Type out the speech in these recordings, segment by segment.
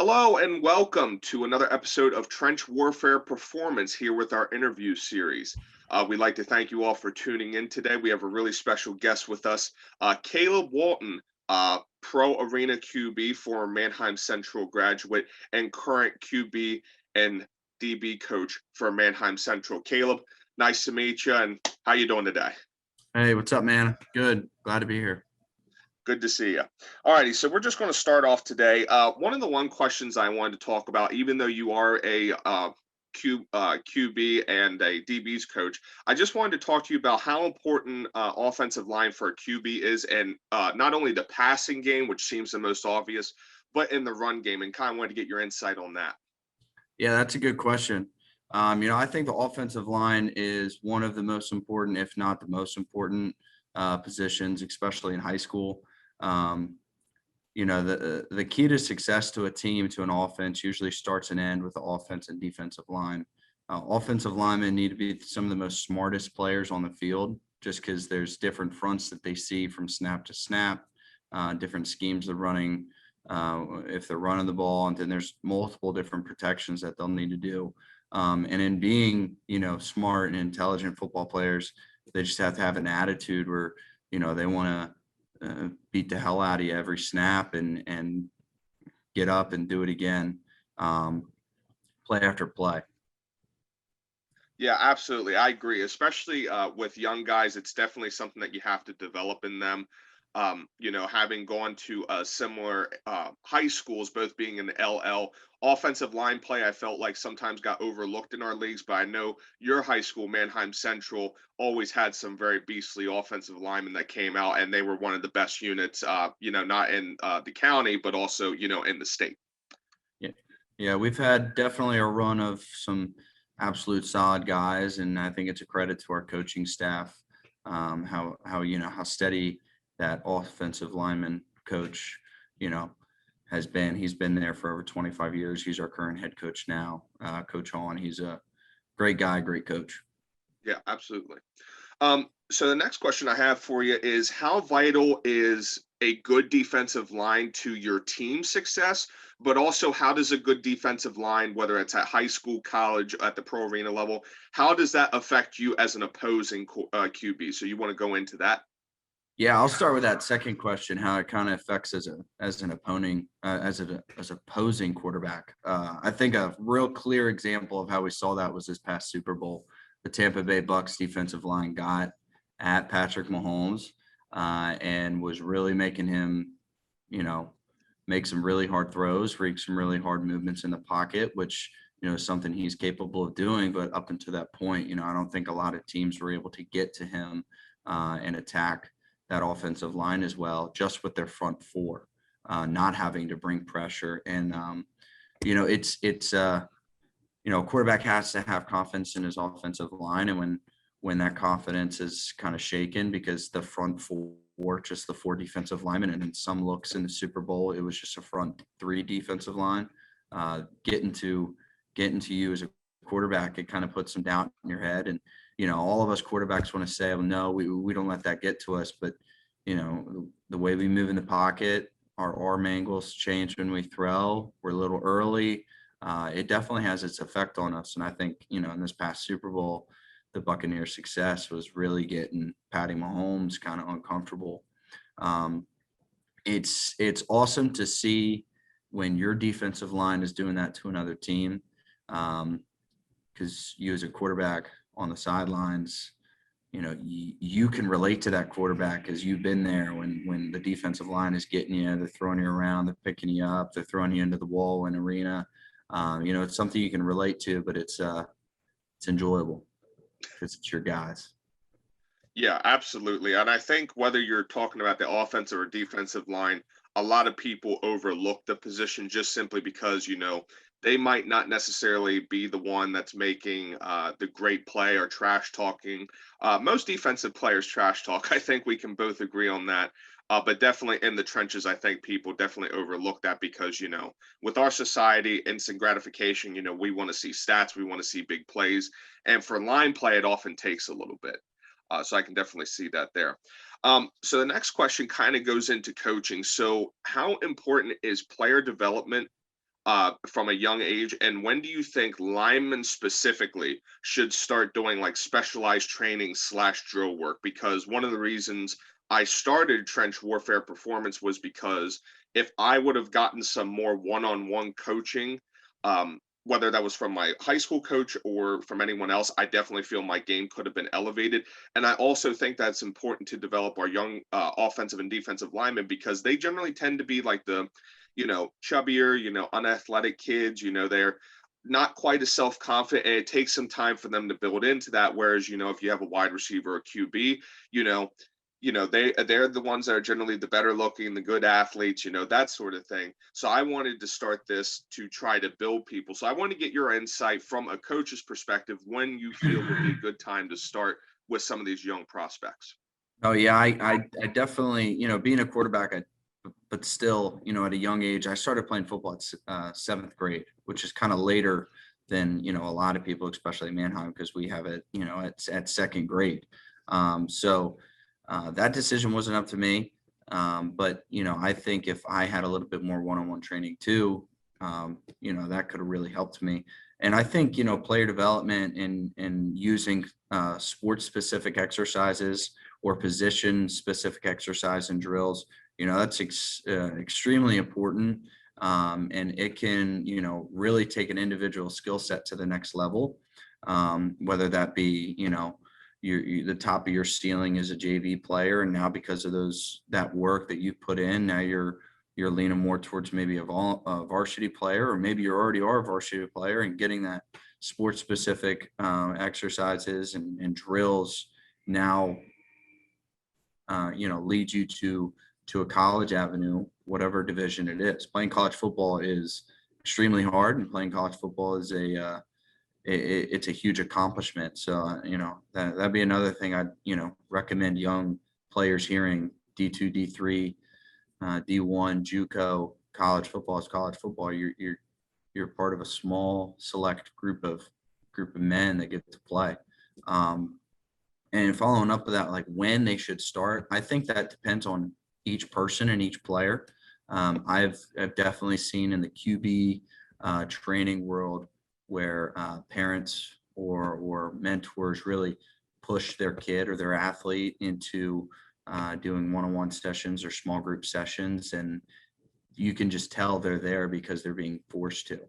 Hello and welcome to another episode of Trench Warfare Performance here with our interview series. We'd like to thank you all for tuning in today. We have a really special guest with us, Caleb Walton, pro arena QB, former Manheim Central graduate, and current QB and DB coach for Manheim Central. Caleb, nice to meet you, and how you doing today? Hey, what's up, man? Good. Glad to be here. Good to see you. All righty, so we're just going to start off today. One of the questions I wanted to talk about, even though you are a QB and a DB's coach, I just wanted to talk to you about how important offensive line for a QB is, and not only the passing game, which seems the most obvious, but in the run game, and kind of wanted to get your insight on that. Yeah, that's a good question. I think the offensive line is one of the most important, if not the most important, positions, especially in high school. The key to success to a team, to an offense, usually starts and ends with the offense and defensive line. Offensive linemen need to be some of the most smartest players on the field, just because there's different fronts that they see from snap to snap, different schemes of running, if they're running the ball, and then there's multiple different protections that they'll need to do. And in being, smart and intelligent football players, they just have to have an attitude where, they want to beat the hell out of you every snap and get up and do it again, play after play. Yeah, absolutely. I agree. Especially with young guys, it's definitely something that you have to develop in them. Having gone to similar high schools, both being in the LL, offensive line play, I felt like sometimes got overlooked in our leagues. But I know your high school, Manheim Central, always had some very beastly offensive linemen that came out, and they were one of the best units, not in the county, but also, in the state. Yeah, we've had definitely a run of some absolute solid guys, and I think it's a credit to our coaching staff, how steady that offensive lineman coach, has been. He's been there for over 25 years. He's our current head coach now, Coach Hahn. He's a great guy, great coach. Yeah, absolutely. So the next question I have for you is, how vital is a good defensive line to your team's success? But also, how does a good defensive line, whether it's at high school, college, at the pro arena level, how does that affect you as an opposing QB? So you want to go into that? Yeah, I'll start with that second question, how it kind of affects as an opposing quarterback. I think a real clear example of how we saw that was this past Super Bowl. The Tampa Bay Bucs defensive line got at Patrick Mahomes and was really making him, make some really hard throws, make some really hard movements in the pocket, which, is something he's capable of doing. But up until that point, I don't think a lot of teams were able to get to him and attack that offensive line as well, just with their front four, not having to bring pressure. And, a quarterback has to have confidence in his offensive line. And when that confidence is kind of shaken because the front four, just the four defensive linemen, and in some looks in the Super Bowl, it was just a front three defensive line, getting to you as a quarterback, it kind of puts some doubt in your head. And, all of us quarterbacks want to say, well, no, we don't let that get to us. But, the way we move in the pocket, our arm angles change when we throw, we're a little early. It definitely has its effect on us. And I think, in this past Super Bowl, the Buccaneers' success was really getting Patty Mahomes kind of uncomfortable. It's awesome to see when your defensive line is doing that to another team, because you as a quarterback on the sidelines, you can relate to that quarterback because you've been there when the defensive line is getting you, they're throwing you around, they're picking you up, they're throwing you into the wall in arena. It's something you can relate to, but it's enjoyable because it's your guys. Yeah, absolutely. And I think whether you're talking about the offensive or defensive line, a lot of people overlook the position just simply because, they might not necessarily be the one that's making the great play or trash talking. Most defensive players trash talk. I think we can both agree on that. But definitely in the trenches, I think people definitely overlook that because, with our society, instant gratification, we want to see stats, we want to see big plays. And for line play, it often takes a little bit. So I can definitely see that there. So the next question kind of goes into coaching. So how important is player development from a young age? And when do you think linemen specifically should start doing like specialized training slash drill work? Because one of the reasons I started trench warfare performance was because if I would have gotten some more one-on-one coaching, whether that was from my high school coach or from anyone else, I definitely feel my game could have been elevated. And I also think that's important to develop our young offensive and defensive linemen, because they generally tend to be like the, chubbier, unathletic kids. They're not quite as self-confident, and it takes some time for them to build into that. Whereas, if you have a wide receiver or QB, you know, they're the ones that are generally the better looking, the good athletes, that sort of thing. So I wanted to start this to try to build people. So I want to get your insight from a coach's perspective when you feel would be a good time to start with some of these young prospects. Oh yeah, I definitely, being a quarterback, but still, at a young age, I started playing football at seventh grade, which is kind of later than, a lot of people, especially Manheim, because we have it, at second grade. So that decision wasn't up to me. But, I think if I had a little bit more one-on-one training too, that could have really helped me. And I think, player development and using sports specific exercises or position specific exercise and drills, that's extremely important. And it can, really take an individual skill set to the next level. Whether that be, the top of your ceiling as a JV player, and now because of that work that you put in, now you're leaning more towards maybe a varsity player, or maybe you already are a varsity player, and getting that sports specific exercises and drills now lead you to a college avenue, whatever division it is. Playing college football is extremely hard, and playing college football is it's a huge accomplishment. So, that'd be another thing I'd, recommend young players hearing. D2, D3, D1, JUCO, college football is college football. You're part of a small select group of men that get to play. And following up with that, like when they should start, I think that depends on each person and each player. I've definitely seen in the QB training world where parents or mentors really push their kid or their athlete into doing one-on-one sessions or small group sessions, and you can just tell they're there because they're being forced to.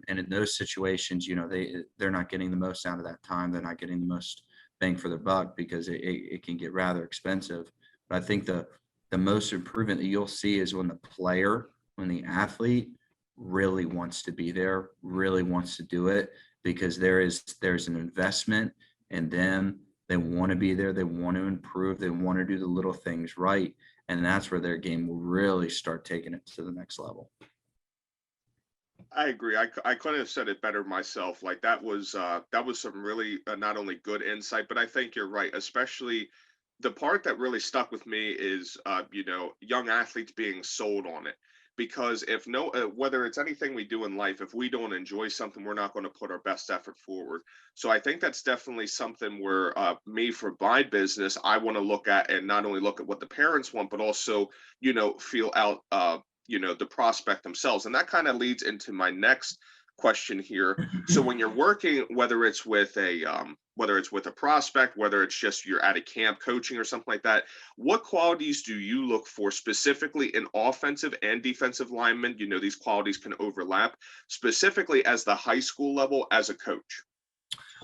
And in those situations, they're not getting the most out of that time. They're not getting the most bang for their buck because it can get rather expensive. But I think the most improvement that you'll see is when the athlete really wants to be there, really wants to do it, because there's an investment in them. They want to be there. They want to improve. They want to do the little things right. And that's where their game will really start taking it to the next level. I agree. I couldn't have said it better myself. Like that was some really not only good insight, but I think you're right. Especially the part that really stuck with me is young athletes being sold on it. Because if no, whether it's anything we do in life, if we don't enjoy something, we're not going to put our best effort forward. So I think that's definitely something where me for my business, I want to look at, and not only look at what the parents want, but also feel out the prospect themselves. And that kind of leads into my next question here. So when you're working, whether it's with a prospect, whether it's just you're at a camp coaching or something like that, what qualities do you look for specifically in offensive and defensive linemen? These qualities can overlap, specifically as the high school level as a coach.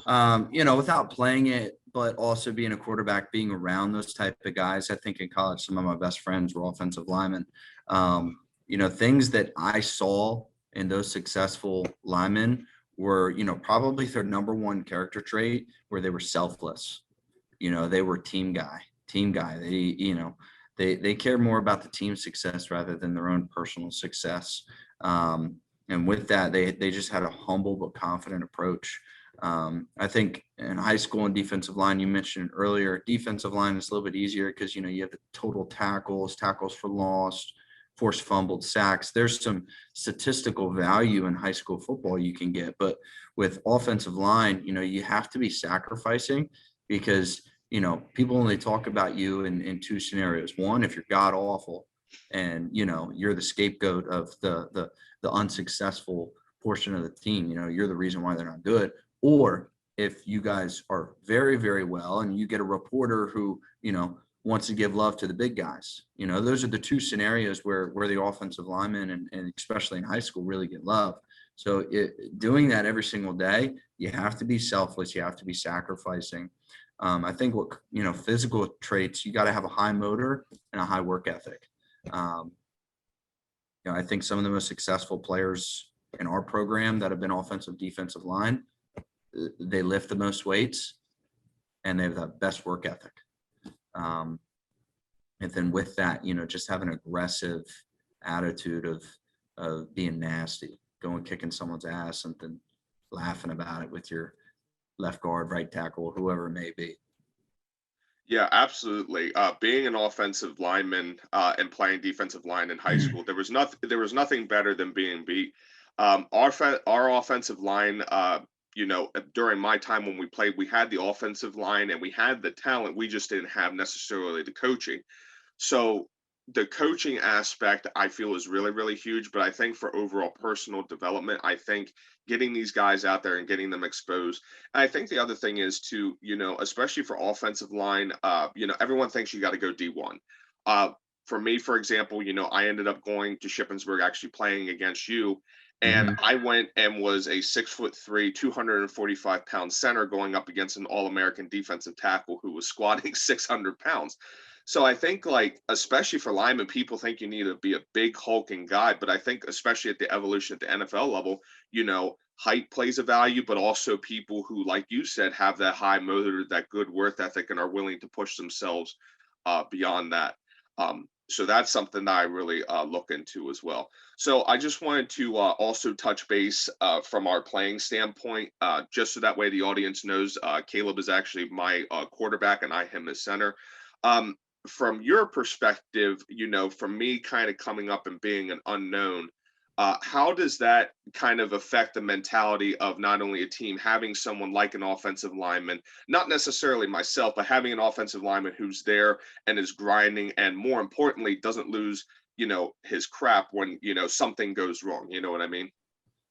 Without playing it, but also being a quarterback, being around those type of guys. I think in college, some of my best friends were offensive linemen. Things that I saw in those successful linemen were, probably their number one character trait, where they were selfless. They were team guy. They care more about the team success rather than their own personal success. And with that, they just had a humble but confident approach. I think in high school and defensive line, you mentioned earlier, defensive line is a little bit easier because, you have the total tackles for loss, forced fumbled, sacks. There's some statistical value in high school football you can get, but with offensive line, you have to be sacrificing because, people only talk about you in two scenarios. One, if you're god awful, and you're the scapegoat of the unsuccessful portion of the team. You're the reason why they're not good. Or if you guys are very, very well and you get a reporter who wants to give love to the big guys. Those are the two scenarios where the offensive linemen and especially in high school really get love. So doing that every single day, you have to be selfless. You have to be sacrificing. I think physical traits, you got to have a high motor and a high work ethic. I think some of the most successful players in our program that have been offensive, defensive line, they lift the most weights and they have the best work ethic. And then with that, just have an aggressive attitude of being nasty, going kicking someone's ass, and then laughing about it with your left guard, right tackle, whoever it may be. Yeah, absolutely. Being an offensive lineman and playing defensive line in high school, there was nothing better than being beat. Our offensive line, during my time when we played, we had the offensive line and we had the talent. We just didn't have necessarily the coaching. So the coaching aspect I feel is really, really huge. But I think for overall personal development, I think getting these guys out there and getting them exposed. And I think the other thing is to, especially for offensive line, everyone thinks you got to go D1. For me, for example, I ended up going to Shippensburg, actually playing against you. And Mhm. I went and was a 6'3", 245-pound center going up against an All-American defensive tackle who was squatting 600 pounds. So I think, especially for linemen, people think you need to be a big hulking guy, but I think especially at the evolution at the NFL level, height plays a value, but also people who, like you said, have that high motor, that good worth ethic, and are willing to push themselves beyond that. So that's something that I really look into as well. So I just wanted to also touch base from our playing standpoint, just so that way the audience knows Caleb is actually my quarterback and I him as center. Um, from your perspective, from me kind of coming up and being an unknown, how does that kind of affect the mentality of not only a team having someone like an offensive lineman, not necessarily myself, but having an offensive lineman who's there and is grinding, and more importantly, doesn't lose, his crap when, something goes wrong. You know what I mean?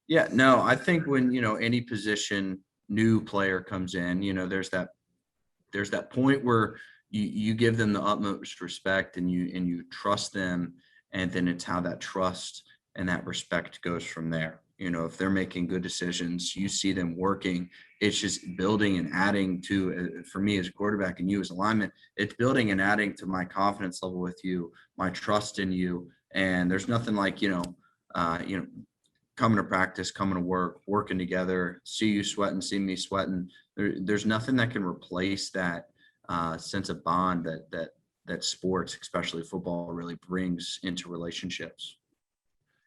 Yeah, no, I think when, any position new player comes in, there's that point where you give them the utmost respect and you trust them, and then it's how that trust and that respect goes from there. If they're making good decisions, you see them working, it's just building and adding to, for me as a quarterback and you as a lineman, it's building and adding to my confidence level with you, my trust in you. And there's nothing like, coming to practice, coming to work, working together, see you sweating, see me sweating. There's nothing that can replace that sense of bond that sports, especially football, really brings into relationships.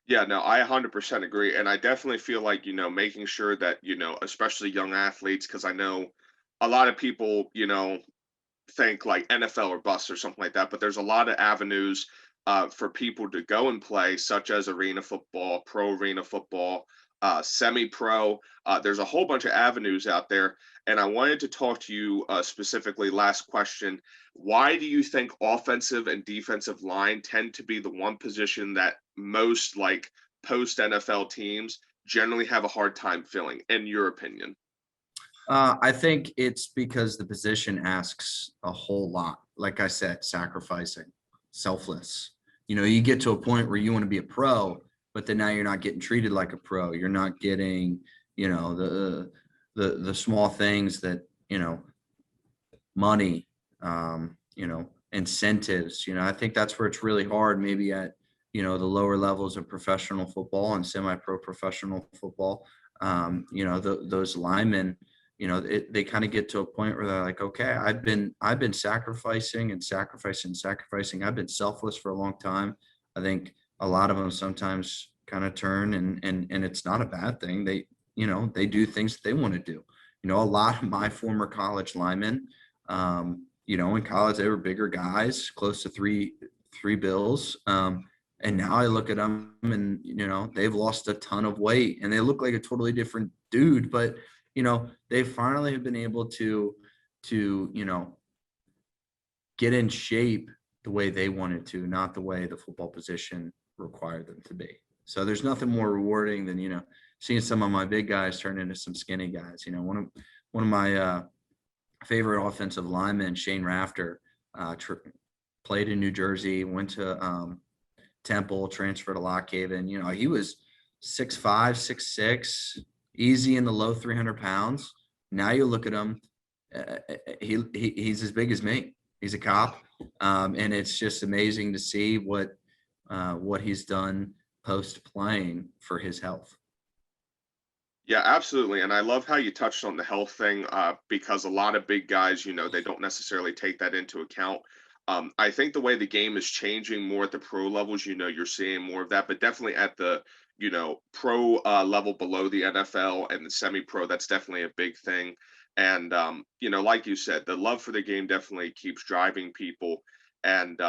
Yeah, no, I 100% agree. And I definitely feel like, making sure that, especially young athletes, because I know a lot of people, think like NFL or bust or something like that, but there's a lot of avenues for people to go and play, such as arena football, pro arena football, semi-pro. There's a whole bunch of avenues out there, and I wanted to talk to you specifically. Last question: why do you think offensive and defensive line tend to be the one position that most post NFL teams generally have a hard time filling, in your opinion? I think it's because the position asks a whole lot. Like I said, sacrificing, selfless. You get to a point where you want to be a pro, but then now you're not getting treated like a pro. You're not getting, the small things that, money, incentives. I think that's where it's really hard, maybe at, the lower levels of professional football and semi-pro professional football. Those linemen, they kind of get to a point where they're like, okay, I've been sacrificing and sacrificing. I've been selfless for a long time. I think a lot of them sometimes kind of turn and it's not a bad thing. They do things that they want to do. A lot of my former college linemen, in college, they were bigger guys, close to three bills. And now I look at them and, they've lost a ton of weight and they look like a totally different dude, but they finally have been able to get in shape the way they wanted to, not the way the football position required them to be. So there's nothing more rewarding than, seeing some of my big guys turn into some skinny guys. One of my favorite offensive linemen, Shane Rafter, played in New Jersey, went to Temple, transferred to Lock Haven. He was 6'5", 6'6", easy in the low 300 pounds. Now you look at him, he's as big as me. He's a cop, and it's just amazing to see what he's done post playing for his health. Yeah, absolutely. And I love how you touched on the health thing, because a lot of big guys, they don't necessarily take that into account. I think the way the game is changing more at the pro levels, you're seeing more of that, but definitely at the, pro level below the NFL and the semi-pro, that's definitely a big thing. And, like you said, the love for the game definitely keeps driving people. And,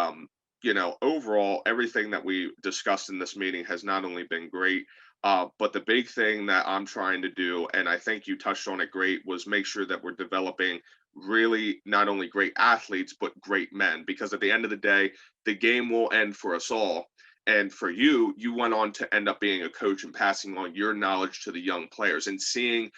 overall, everything that we discussed in this meeting has not only been great, but the big thing that I'm trying to do, and I think you touched on it great, was make sure that we're developing really not only great athletes, but great men. Because at the end of the day, the game will end for us all. And for you, you went on to end up being a coach and passing on your knowledge to the young players and seeing,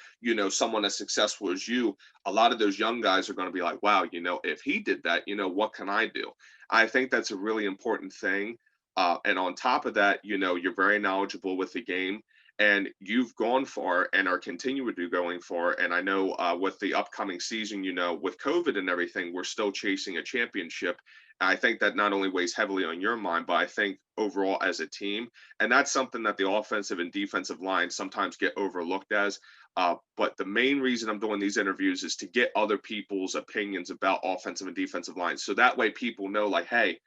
someone as successful as you. A lot of those young guys are going to be like, wow, if he did that, what can I do? I think that's a really important thing. And on top of that, you're very knowledgeable with the game and you've gone far and are continuing to going far. And I know with the upcoming season, with COVID and everything, we're still chasing a championship. I think that not only weighs heavily on your mind, but I think overall as a team, and that's something that the offensive and defensive line sometimes get overlooked as. But the main reason I'm doing these interviews is to get other people's opinions about offensive and defensive lines. So that way people know like, hey,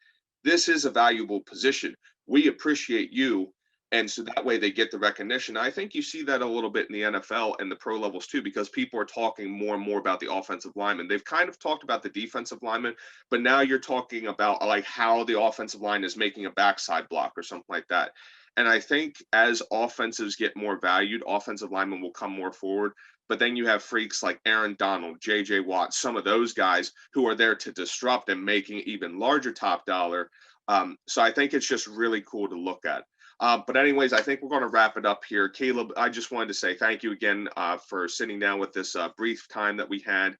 this is a valuable position. We appreciate you. And so that way they get the recognition. I think you see that a little bit in the NFL and the pro levels too, because people are talking more and more about the offensive linemen. They've kind of talked about the defensive linemen, but now you're talking about like how the offensive line is making a backside block or something like that. And I think as offensives get more valued, offensive linemen will come more forward. But then you have freaks like Aaron Donald, J.J. Watt, some of those guys who are there to disrupt and making even larger top dollar. So I think it's just really cool to look at. But anyways, I think we're going to wrap it up here. Caleb, I just wanted to say thank you again for sitting down with this brief time that we had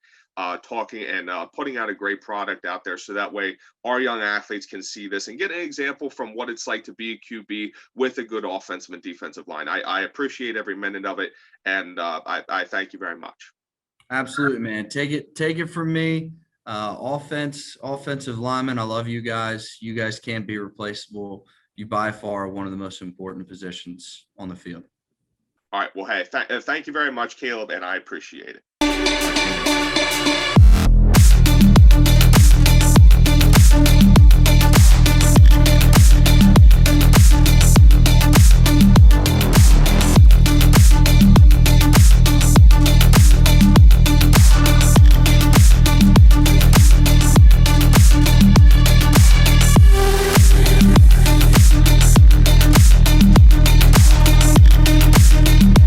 talking and putting out a great product out there. So that way our young athletes can see this and get an example from what it's like to be a QB with a good offensive and defensive line. I appreciate every minute of it. And I thank you very much. Absolutely, man. Take it from me. Offensive lineman. I love you guys. You guys can't be replaceable. You by far are one of the most important positions on the field. All right. Well, hey, thank you very much, Caleb, and I appreciate it.